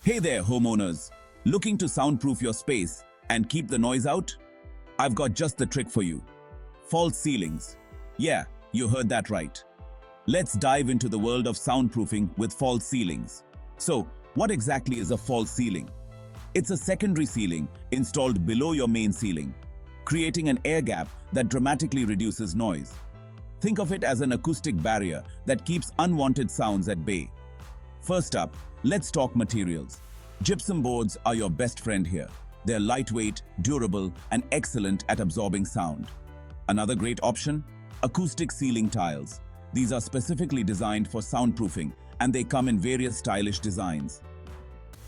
Hey there, homeowners. Looking to soundproof your space and keep the noise out? I've got just the trick for you. False ceilings. Yeah, you heard that right. Let's dive into the world of soundproofing with false ceilings. So, what exactly is a false ceiling? It's a secondary ceiling installed below your main ceiling, creating an air gap that dramatically reduces noise. Think of it as an acoustic barrier that keeps unwanted sounds at bay. First up, let's talk materials. Gypsum boards are your best friend here. They're lightweight, durable, and excellent at absorbing sound. Another great option? Acoustic ceiling tiles. These are specifically designed for soundproofing, and they come in various stylish designs.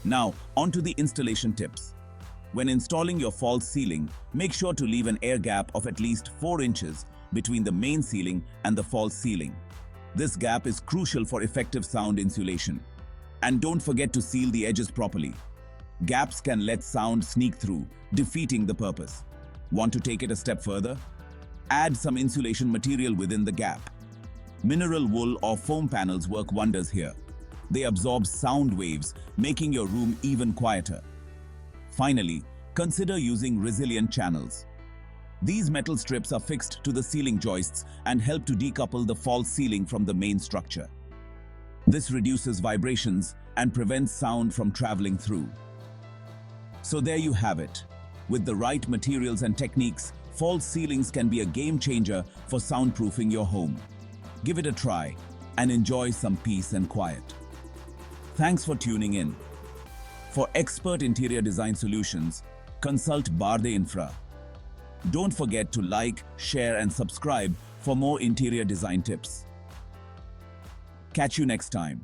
Now, onto the installation tips. When installing your false ceiling, make sure to leave an air gap of at least 4 inches between the main ceiling and the false ceiling. This gap is crucial for effective sound insulation. And don't forget to seal the edges properly. Gaps can let sound sneak through, defeating the purpose. Want to take it a step further? Add some insulation material within the gap. Mineral wool or foam panels work wonders here. They absorb sound waves, making your room even quieter. Finally, consider using resilient channels. These metal strips are fixed to the ceiling joists and help to decouple the false ceiling from the main structure. This reduces vibrations and prevents sound from traveling through. So there you have it. With the right materials and techniques, false ceilings can be a game changer for soundproofing your home. Give it a try and enjoy some peace and quiet. Thanks for tuning in. For expert interior design solutions, consult Barde Infra. Don't forget to like, share, and subscribe for more interior design tips. Catch you next time.